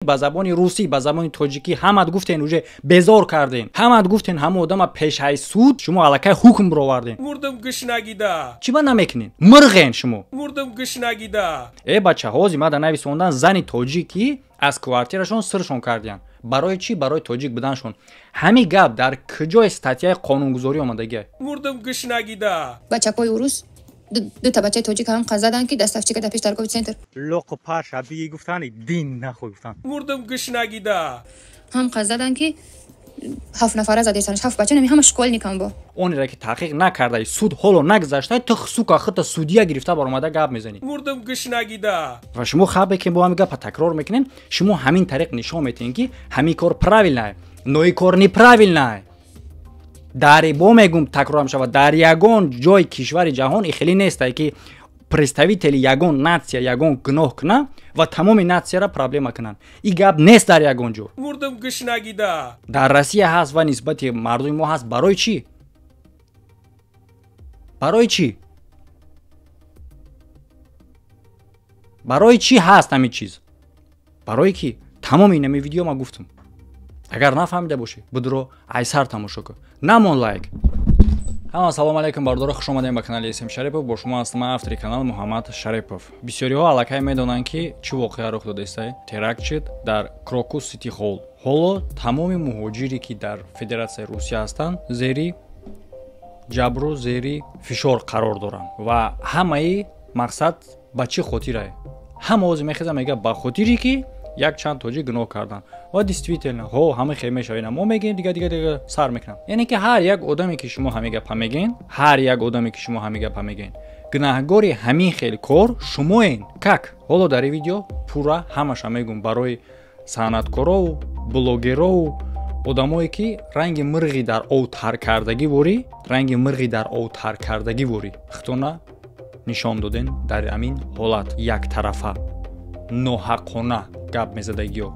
با زبان روسی با زبان تاجیکی همت گفتین اوجه بزار کردین همت گفتین همه آدم پیش های سود شما علاقه حکم رو آوردین مردم گشنگیده چی با نمیکنین مرغین شما مردم گشنگیده ای بچه ها زیما در نویسوندن زنی تاجیکی از کوارتیرشون سرشون کردین برای چی برای تاجیک بودنشون همین گپ در کجای استاتیای قانونگذاری اومدگی مردم گشنگیده بچه‌های روس دو تا بچه تاجیک هم قضا دادن که دستفچه که در پیش ترکوب سنتر لوق و پاش ابی گفتن دین نخو گفتن مردم گشنگیده هم قضا دادن که 7 نفره زده سرش 7 بچه نمی همه شکولنیکن با اون را که تحقیق نکرده سود حالو نگذاشته تو سوکا خط سودیه گرفته بر اومده گپ میزنی مردم گشنگیده و شما خبه که با هم گپ تکرار میکنین شما همین طریق نشون میتین که همین کار правильно نوی کار неправильно در با میگم تکرار میشه در یگان جای کشور جهان خیلی نیست که представители یگان ناسیا یگان گناه کنن و تمام ناسیا را پرابلم کنن این گپ نیست در یگان جو مردم گشنگیده در روسیه هست و نسبت مردم ما هست برای چی برای چی برای چی هست همین چیز برای کی تمام این ویدیو ما گفتم اگر نفهمیده باشی بدرو ایسر تماشا کن نمون لایک سلام علیکم بردار خوش اومدین به کانال اسم شریپов با شما هستم автори канал محمد شریپов بسیاری‌ها аллакай медонанд ки чӣ воқеа рух додааст теракт шуд дар Крокус Сити Холл ҳоло тамоми муҳоҷире ки дар Федератсияи Русия ҳастанд зери ҷабру зери фишор қарор доранд ва ҳамаи мақсад ба чӣ хотирае ҳама оз мехеза мега ба хотире ки як чанд тоҷик гуноҳ кардан ва действительно ҳо ҳама хемешавина мо мегем дига сар мекунам яъне ки ҳар як одаме ки шумо ҳамин гапа мегин ҳар як одаме ки шумо ҳамин гапа мегин гунаҳгори ҳамин хел кор шумоен как ҳоло дар ин видео пурра ҳамаша мегум барои санъаткорову блогерову одамое ки ранги мирғи дар ов тар кардагӣ ворӣ ранги мирғи дар ов тар кардагӣ ворӣ хитона нишон доден дар ҳамин ҳолат яктарафа ноҳаққона гап мезадагиё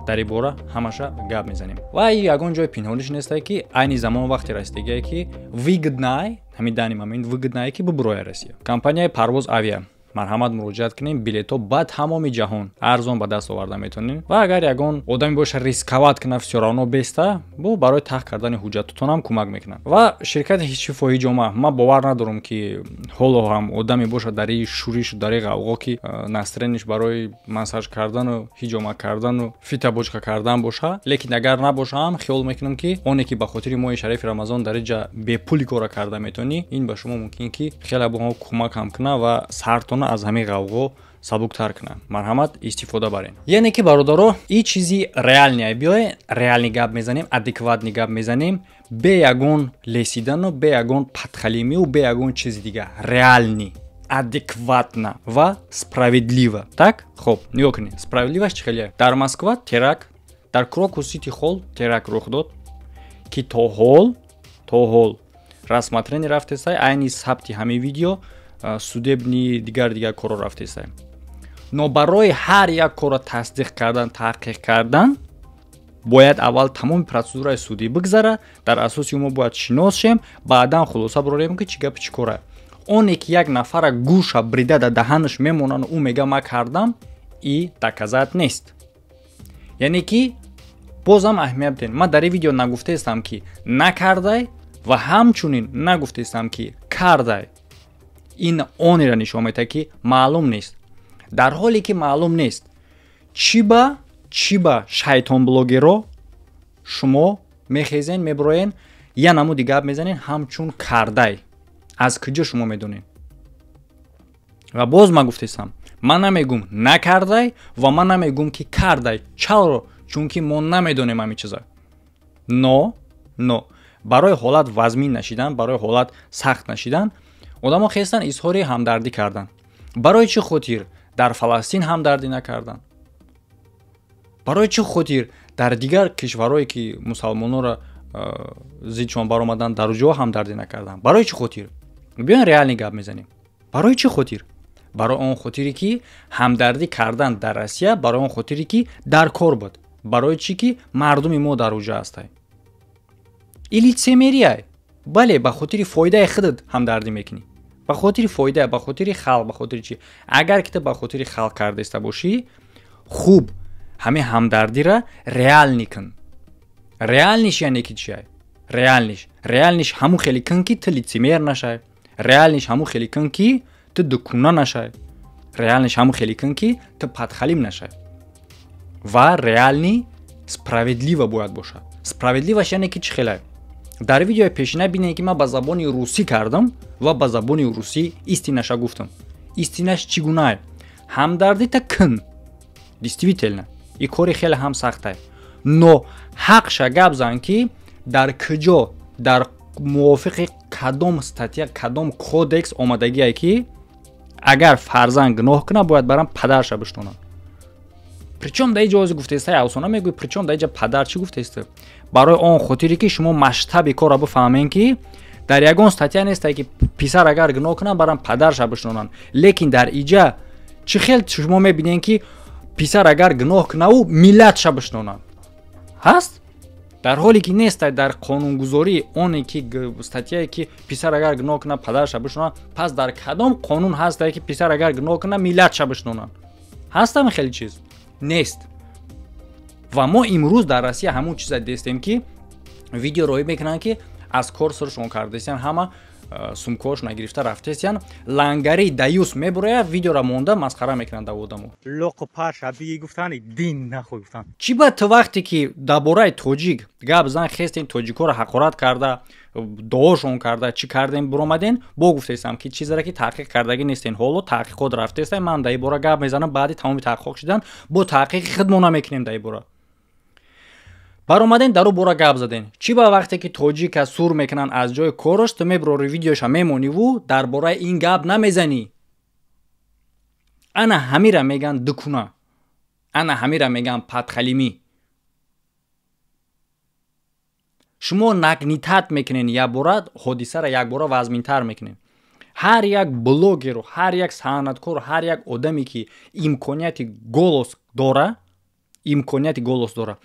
дар ин бора ҳамаша гап мезанем ва ягон ҷои пинҳониш нестае ки айни замон вақте расидагие ки выгоднай ҳамин дани момент выгоднае ки бубуроя Россия компанияи парвоз авиа марҳамат муроҷиат кунем билетҳо ба тамоми ҷаҳон арзон ба даст оварда метавонем ва агар ягон одаме боша рисковат кунад всё равно беста бо барои тахт кардани ҳуҷҷатотон ҳам кӯмак мекунад ва ширкати ҳичшифоҳи ҷомаъ ман бовар надорам ки ҳоло ҳам одаме боша дар ин шӯришу дар ин ғавғо ки настроениш барои массаж кардану ҳиҷома кардану фитабочка кардан боша лекин агар набоша ҳам хиёл мекунам ки оне ки ба хотири моҳи шарифи рамазон дар ин ҷа бепули кора карда метавонӣ ин ба шумо мумкин ки хеле боҳо кӯмак ҳам кунад ва сартона аз ҳамин ғавғо сабуктар кунад марҳамат истифода барен яъне ки бародаро ин чизи реалния биёе реални гап мезанем адекватни гап мезанем бе ягон лесидану бе ягон падхалимию бе ягон чизи дига реални адекватна ва справедлива так хоб нигоҳ кунед справедливаш чӣ хеле дар Москва теракт дар Крокус Сити Холл теракт рух дод ки то ҳол расматрени рафтесай айни сабти ҳамин видео судебни дигар коро рафтесай но барои ҳар як коро тасдиқ кардан таҳқиқ кардан бояд аввал тамоми процедураи судӣ бигзара дар асоси мо бояд шинос шем баъдан хулоса бурорем ки чӣ гапи чӣ кора оне ки як нафара гӯша брида дар даҳанаш мемонанд ӯ мега ма кардам и доказат нест яъне ки бозам аҳамият бидем ман дар ин видео нагуфтаистам ки накардай ва ҳамчунин нагуфтаистам ки кардай ин онеро нишон медиҳад ки маълум нест дар ҳоле ки маълум нест чӣ ба шайтонблогеро шумо мехезен мебуроен я намуди гап мезанен ҳамчун кардай аз куҷо шумо медонен ва боз ман гуфтаистам ман намегум накардай ва ман намегум ки кардай чаро чунки мо намедонем ҳамин чиза но барои ҳолат вазмин нашидан барои ҳолат сахт нашидан одамо хестан изҳори ҳамдардӣ кардан барои чӣ хотир дар Фаластин ҳамдардӣ накардан барои чӣ хотир дар дигар кишварҳое ки мусалмононро зидшон баромадан дар ӯ ҷо ҳамдардӣ накардан барои чӣ хотир биён реални гап мезанем барои чӣ хотир барои он хотире ки ҳамдардӣ кардан дар Россия барои он хотире ки дар кор буд барои чӣ ки мардуми мо дар уҷа ҳастанд ин литсемерияй бале ба хотири фоидаи худат ҳамдардӣ мекунӣ ба хотири фоида ба хотири халқ ба хотири чӣ агар ки ту ба хотири халқ кардаиста бошӣ хуб ҳамин ҳамдардиро реални кун. Реалниш яъне ки чӣ? Реалниш ҳамун хеле кун ки ту лицемер нашай. Реалниш ҳамун хеле кун ки ту дукуна нашай. Реалниш ҳамун хеле кун ки ту падхалим нашай. Ва реални справедливо бояд бошад. Справедливош яъне ки чӣ хеле? Дар видеои пешина бинед ки ман ба забони русӣ кардам ва ба забони русӣ истинаша гуфтам. Истинаш чӣ гунае? Ҳамдардита кун. Действительно, и кори хеле ҳам сахтае. Но ҳақша гап зан ки дар куҷо, дар мувофиқи кадом статья, кадом кодекс омадагие ки агар фарзанд гуноҳ кунад бояд барам падарша биштонад. Причем да иҷози гуфтеста авсона мегӯй, причем да иҷа падар чӣ гуфтеста? Барои он хотире ки шумо масштаби кора бифаҳмем ки дар ягон статья нестае ки писар агар гуноҳ кунад барам падарша биштонанд. Лекин дар иҷа чӣ хел шумо мебинем ки писар агар гуноҳ кунад ӯ миллатша биштонанд. Ҳаст? Дар ҳоле ки нестае дар қонунгузорӣ оне ки статьяе ки писар агар гуноҳ кунад падарша биштонанд, пас дар кадом қонун ҳастае ки писар агар гуноҳ кунад миллатша биштонанд? Ҳастами хеле чиз? Нест. Ва мо имрӯз дар Россия ҳамун чиза дестем ки видеороӣ мекунанд ки аз кор сиршон кардесиян, ҳама сумкаошона гирифта рафтесиян, лангари даюс мебурояд, видеора монда масхара мекунанд дар одамо. لق و پر شبیه گفتن دین نخوی گفتن. چی با تو وقتی که در باره توجیک گپ زن خستین توجیکا رو حقارت کرده، دعاشون کرده، چی کردین برآمدین، با گفتم که چیزی را که تحقیق کردگی نیستین، حالا تحقیقات رفتین، من در این باره گپ میزنم، بعدی تمام تحقیق شدن با تحقیق خودمون میکنیم در این باره. برآمدین درو باره گپ زدین. چی با وقتی که توجیک سور میکنن از جای کارش تو میبری ویدیوش میمونی و درباره این گپ نمیزنی. انا همیرا میگن دکونه. انا همیرا میگن پدخلیمی. شما نگنیتت میکنین یا باره حادثه را یک باره وزمینتر میکنین. هر یک بلوگر و هر یک صحنتکار و هر یک آدمی که امکانیت голос داره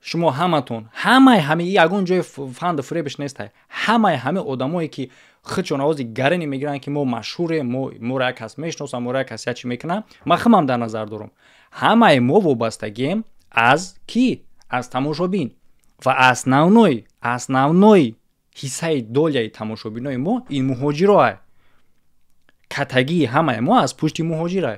شما همتون همه یگون جای فند فریبش نیسته، همه آدمایی که خودشون آوازی گرنی میگیرن که ما مشهوره، ما را کس میشناسه، ما را کس چی میکنه، من خودم در نظر دارم همه ما وابستگیم از کی؟ از تماشابین و основной حصه دولیه تماشابینای ما این مهاجرای کتگی همه ما از پشت مهاجرای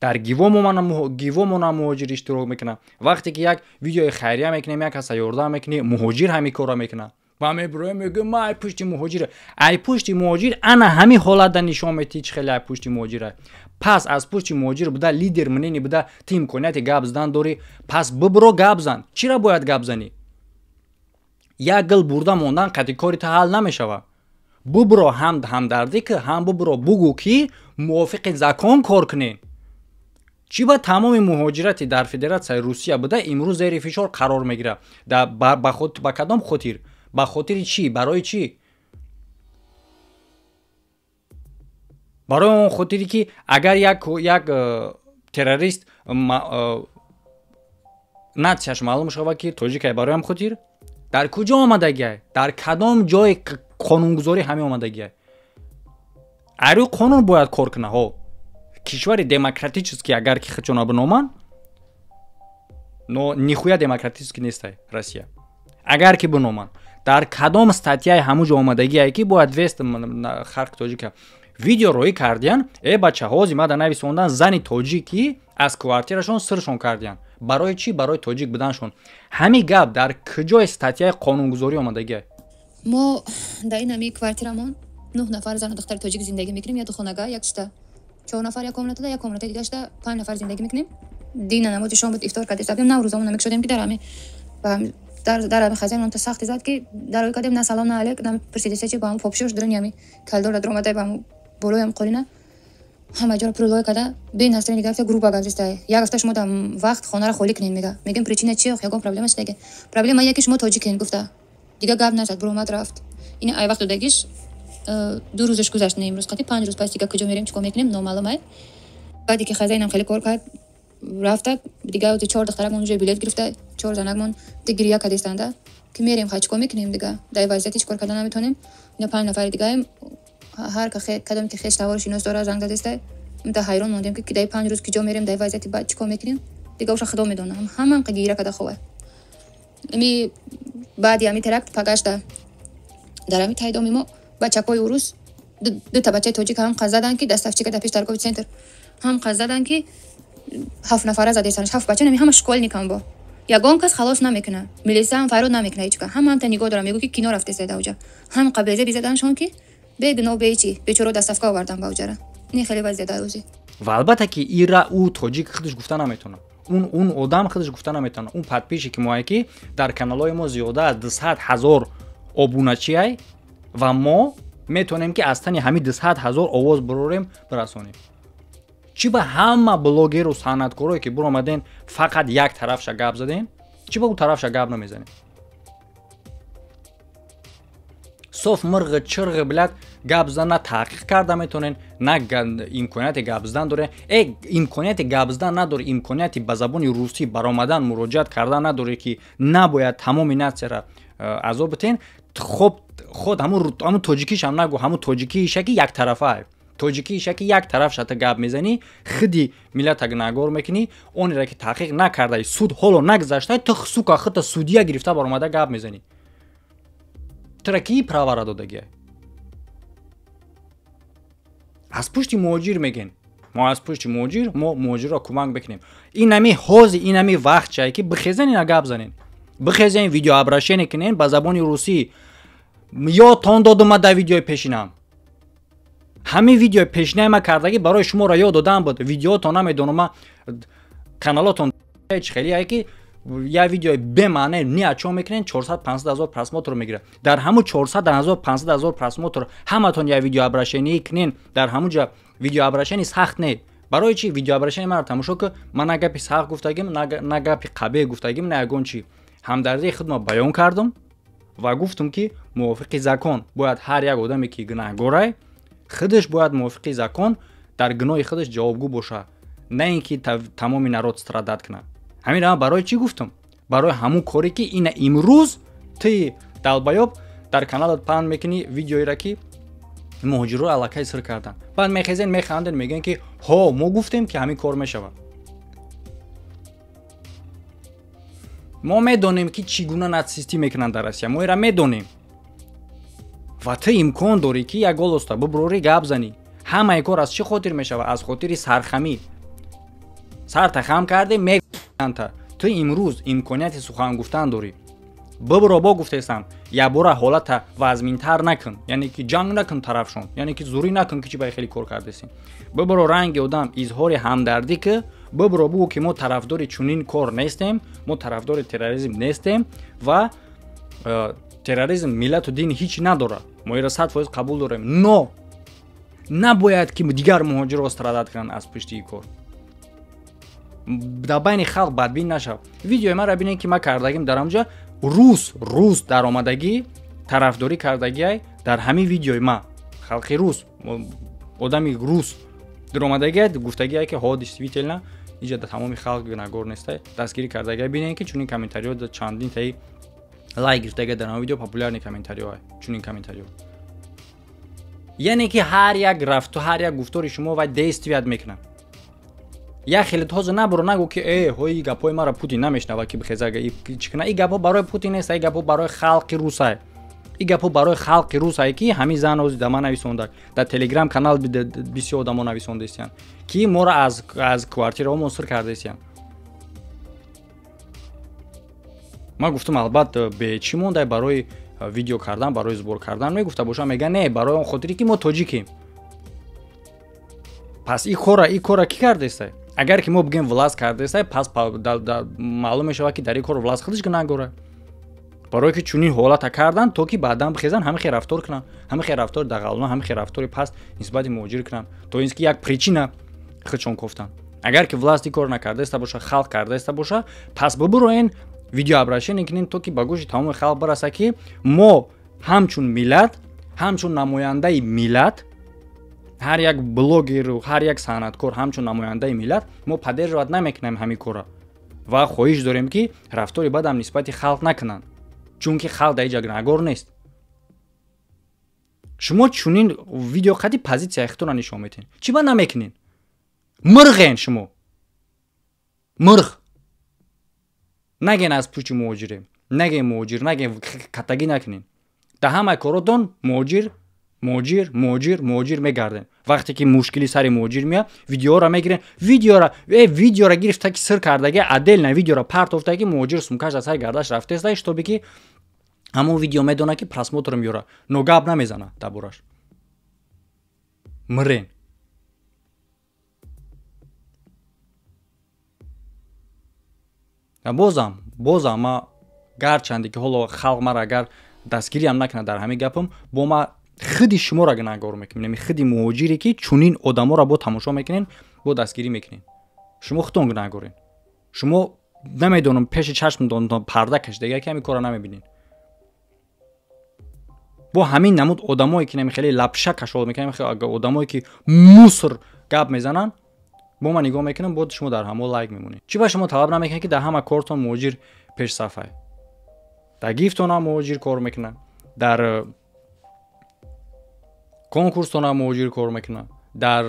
در گیوامون مهاجر اشتراک میکنه. وقتی که یک ویدیو خیریه میکنیم، یک کس یارده میکنیم، مهاجر همین کارا میکنه و همه برای میگه ما ای پشت مهاجره. ای پشت مهاجر انا همین حالت در نشان میدی چه خیلی ای پشت مهاجره. پس از پشت مهاجر بوده لیدر منینی بوده تیم کنیت گپ زدن داری، پس ببرو گپ زن. چرا باید گپ زنی؟ یک گل برده موندن قطعی کاری تا حل نمیشوه. ببرو هم دردی که هم ببرو بگو که موافق زکان کار کنین. چی با تمام مهاجرتی در فدراسیون روسیه بوده امروز زیر فشار قرار میگیره؟ با کدام خاطر؟ با خاطر چی؟ برای چی؟ برای اون خاطری که اگر یک تروریست نتیجهش معلوم شود که تاجیک برای هم خاطر در کجا آمدگیه؟ در کدام جای قانونگذاری همه آمدگیه؟ ارو قانون باید کار کنه ها. کشور دموکراتیکی اگر که خودشون بنامن но нихуя демократически нестай Россия. Агар ки биноман дар кадом статьяи ҳамуҷо омадагие ки бояд вест халқи тоҷика видеороӣ кардиян, бачаҳо зимада нависондан зани тоҷики аз квартирашон сиршон кардиян. Барои чӣ? Барои тоҷик буданшон. ҳамин гап дар куҷои статьяи қонунгузорӣ омадагие? мо дар ин ҳамин квартирамон 9 нафар зану духтари тоҷик зиндагӣ мекунем. як хонага, як чита 4 нафар, як комната, як комната дига шуда 5 нафар зиндагӣ мекунем. дина намози шом буд, ифтор кардем, сабдем наврӯзамон намекушодем ки дар ҳамин дар хазаин онта сахти зад ки дарои кардем на салом на алек на присидисе чи ба ҳам фопшош дрон ями калдор да дромадай ба ҳам болои ҳам қолина ҳама ҷоро прилой када бе настрани гафта группа газистай як ҳафта шумо дар вақт хонара холӣ кунем мега мегем причина чи ягон проблема чидаге проблема яке шумо тоҷикин гуфта дига гап назад буромад рафт ин ай вақт додагиш 2 рӯзаш гузашт не имрӯз қати 5 рӯз пас дига куҷо мерем чикор мекунем номаълум ай баъди ки хазаинам хеле кор кард рафта дига 4 духтаракмон ҷои билет гирифта 4 занакмон дигирия кадистанда ки мерем хай чикор мекунем дига дар вазъияти чикор карда наметонем ина 5 нафари дигаем ҳар кадом ки хеш тавори шинос дора занг дадестай تا حیران موندیم که کدای 5 روز کجا میریم در وضعیتی بعد چیکار میکنیم دیگه اوش خدا میدونه همون قگیره کده خوبه می بعد یمی ترکت پگشته در همی تایدامی ما بچکای اوروس دو تا بچه توجیک هم قز زدن که دستفچی که پیش در کووید سنتر هم قز زدن که 7 نفره زده سرش 7 بچه نمی همه شکولنیکن با یگان کس خلاص نمیکنه میلیسا هم فرود نمیکنه هیچکه هم تا نگاه دارم میگه که کینو رفته سید اوجا هم قبلیزه بیزدنشون که بگنو بیچی بیچورو دستفکا آوردن با اوجا نه خیلی وضعیت روزی و البته که ایرا او توجیک خودش گفتن نمیتونه اون آدم خودش گفتن نمیتونه اون پادپیشی که ما که در کانالای ما زیاده از 200,000 ابونچی ای و ما میتونیم که اصلا همین 200,000 آواز بروریم برسونیم چی به همه بلاگر و صنعتکارایی که برو آمدین فقط یک طرفش گپ زدین چی به اون طرفش گپ نمیزنین صف مرغ چرغ بلد گپ زدن نه تحقیق کرده میتونین نه امکانیت گپ زدن داره امکانیت گپ زدن نداره امکانیتی به زبان روسی برآمدن مراجعت کردن نداره که نباید تمام نت را عذاب بتین خب خود همون تاجیکیش هم نگو همون تاجیکی شکی یک طرفه توجیکی شکی یک طرف شده گپ میزنی خودی ملت اگه نگار میکنی اونی را که تحقیق نکرده سود هولو نگذاشته تو سوکا خط سودیه گرفته بر اومده گپ میزنی ترکی پراورا دادگی از پشت مهاجر میگن ما از پشت مهاجر ما مهاجر را کمک بکنیم این نمی حوزی این نمی وقت چای که بخیزن اینا گپ زنین بخیزن ویدیو ابراشن کنین با زبان روسی یا تون دادم در ویدیو پیشینم همین ویدیو پیشنهاد ما کردگی برای شما را یاد دادم بود ویدیوتون نمیدونم کانالاتون خیلی که یا ویدیو به معنی نه چون میکنین 400-500,000 پرسموت رو میگیره در همون 400-500,000 پرسموت رو همتون یا ویدیو ابراشنی کنین در همون جا ویدیو ابراشنی سخت نه برای چی ویدیو ابراشنی من تماشا که من نگپی سخت گفتگیم نگپی قبه گفتگیم نه اگون چی همدردی خودم بیان کردم و گفتم که موافق زکان باید هر یک آدمی که گناهگاره خودش باید موافق زکان در گناه خودش جوابگو باشه نه اینکه تمام نرود استرادت کنه همین را برای چی گفتم برای همون کاری که این امروز تی دلبایاب در کانالت پهن میکنی ویدیویی را که مهاجرو علاقه سر کردن بعد میخیزن میخندن میگن که ها ما گفتیم که همین کار میشود ما میدونیم که چگونه ناتسیستی میکنن در روسیه ما را میدونیم و تو امکان داری که یک گلوستا ببروری گپ زنی همه کار از چه خاطر میشود از خاطر سرخمی سر تخم کرده میگن تو امروز امکانیت سخن گفتن داری ببرو با گفتم یا برو حالت وزمینتر نکن یعنی که جنگ نکن طرفشون یعنی که زوری نکن که چی باید خیلی کار کردیسین ببرو رنگ آدم اظهار همدردی که ببرو بگو که ما طرفدار چنین کار نیستیم ما طرفدار تروریسم نیستیم و تروریسم ملت و دین هیچ نداره ما را 100% قبول داریم نو نباید که دیگر مهاجر را استرادت کنن از پشت این کار در بین خلق بدبین نشو ویدیو ما را ببینید که ما کردگیم در اونجا روس در آمدگی طرفداری کردگی در همین ویدیو ما خلق روس آدمی روس در آمدگی گفتگی که ها دیستریبیوتر نه اینجا در تمام خلق گناهگار نیسته دستگیری کردگی ببینید که چون کامنتاریو در چندین تایی لایک گرفتگی در این ویدیو پاپولار نی کامنتاریو چون کامنتاریو یعنی که هر یک رفت و هر یک گفتاری شما و دیستریبیوت میکنه یا خیلی تازه نبرو نگو که ای گپای ما را پوتین نمیشنوه که بخیزه چیکنه این گپا برای پوتین نیست این گپا برای خلق روسه این گپا برای خلق روسه که همین زن از دما نویسونده در تلگرام کانال بسیار آدما نویسونده استن که ما را از کوارتیر ما منصور کرده استن ما گفتم البته به چی مونده برای ویدیو کردن برای زبور کردن میگفته باشم میگه نه برای اون خاطری که ما تاجیکیم پس این کارا کی کرده است اگر که ما بگیم ولاس کرده است پس معلوم میشه که در این کار ولاس خودش گناهگاره برای که چونین حالت کردن تا که بعداً بخیزن همه خیر رفتار کنن همه خیر رفتار دغلنا همه خیر رفتار پس نسبت مهاجر کنن تو اینکه یک پریچینه خودشون گفتن اگر که ولاس کار نکرده است باشه خلق کرده است باشه پس ببروین ویدیو ابراشن نکنین تو که با گوش تمام خلق برسه که ما همچون ملت همچون نماینده ملت هر یک بلوگر و هر یک صنعتکار همچون نماینده ملت ما پدر رد نمیکنیم همین کارا و خواهش داریم که رفتاری بد هم نسبت خلق نکنن چون که خلق در اینجا گناهگار نیست شما چونین ویدیو قدی پوزیشن اختیار نشون میدین چی با نمیکنین мирғен шумо мирғ наген аз пучи муҳоҷирем наген муҳоҷир наген катагӣ накунен да ҳамаи коротон муҳоҷир мегарден вақте ки мушкили сари муҳоҷир меяд видеоро мегирен видеоро гирифта ки сир кардаги отдельно видеоро партофтаги муҳоҷир сумкаш аз сари гардаш рафтеста штоби ки ҳамон видео медона ки просмотр меёра но гап намезана дар бораш мирен бозам ма гарчанде ки ҳоло халқ мара агар дастгириам накунад дар ҳамин гапам бо ма хиди шуморо нагор мекунем хиди муҳоҷире ки чунин одаморо бо тамошо мекунен бо дастгирӣ мекунен шумо худтон нагорен шумо намедонам пеши чашмтон парда кашидаги ки ҳамин кора намебинен бо ҳамин намуд одамое ки хеле лапша кашол мекунем одамое ки мусор гап мезанан бо ма нигоҳ мекунам бо шумо дар ҳамо лайк мемонед чӣ ба шумо талаб намекунед ки дар ҳама кортон муҳоҷир пешсафае дар гифтон ҳам муҳоҷир кор мекунад дар конкурстон ҳам муҳоҷир кор мекунад дар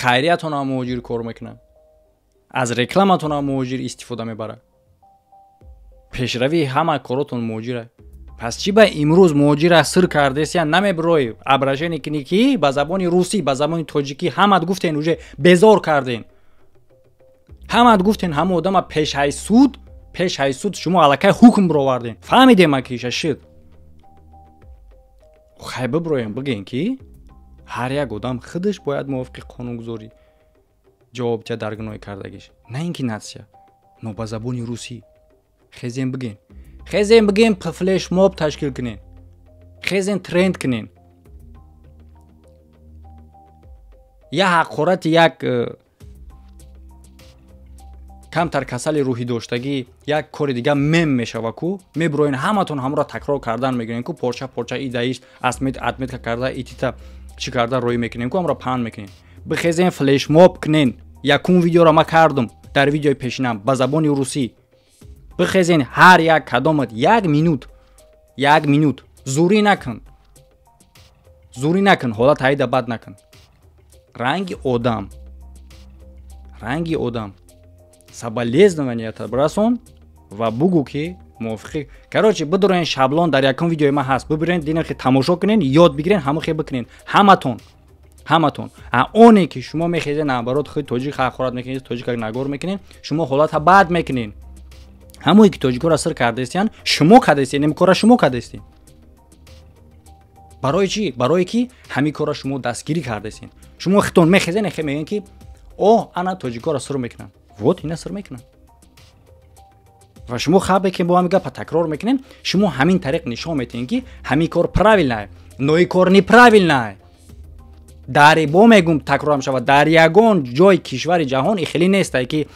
хайриятон ҳам муҳоҷир кор мекунад аз рекламатон ҳам муҳоҷир истифода мебарад пешравии ҳама коротон муҳоҷира пас чӣ ба имрӯз муҳоҷира сир кардесия намебирои ображение кунӣ ки ба забони русӣ ба забони тоҷикӣ ҳамат гуфтен уже безор карден ҳамат гуфтен ҳама одама пешҳаи суд шумо аллакай ҳукм бироварден фаҳмидем акиша шид хай бибироем бигем ки ҳар як одам худаш бояд мувофиқи қонунгузорӣ ҷавобдиҳад дар гуноҳи кардагиш на ин ки натсия но ба забони русӣ хезем бигем флешмоб ташкил кунен хезен тренд кунен я ҳақорати як камтар касали рӯҳӣ доштагӣ як кори дига мем мешава ку мебироен ҳаматон ҳамро такрор кардан мегирен ку порча идаиш отметка карда итита чӣ карда роӣ мекунем ку ҳамро паҳн мекунем бихезен флешмоб кунен якум видеоро ма кардам дар видеои пешинам ба забони русӣ бихезен ҳар як кадомат 1 минут зурӣ накун ҳолат ҳайда бад накун ранги одам соболезнованията бирасон ва бугу ки мувофиқи короче бидурен шаблон дар якум видеои ма ҳаст бибирен динахи тамошо кунен ёд бигирен ҳамахе бикунен ҳаматон оне ки шумо мехезен наоборот худ тоҷик ҳақорат мекунед тоҷика нагор мекунен шумо ҳолата бад мекунен ҳамое ки тоҷикора сир кардестиян шумо кадестед ин кора шумо кадестед барои чӣ барое ки ҳамин кора шумо дастгирӣ кардестед шумо хитон мехезен мегӯен ки ана тоҷикора сир мекунанд вот ина сир мекунанд ва шумо хабе ки бо ҳамин гапа такрор мекунен шумо ҳамин тариқ нишон метиҳед ки ҳамин кор правилное но ин кор неправилное дари бо мегум такрор мешавад дар ягон ҷои кишвари ҷаҳон ихелӣ нестае ки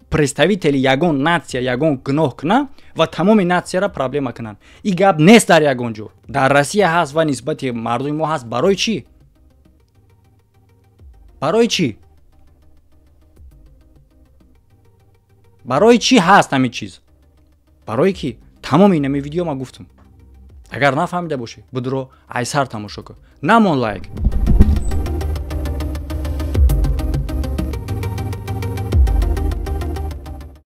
представители ягон натсия ягон гуноҳ кунанд ва тамоми натсияро проблема кунанд ин гап нест дар ягон ҷо дар Россия ҳаст ва нисбати мардуми мо ҳаст барои чӣ ҳаст ҳамин чиз барое ки тамоми инами видео ма гуфтам агар нафаҳмида бошӣ бидро айсар тамошо кун намон лайк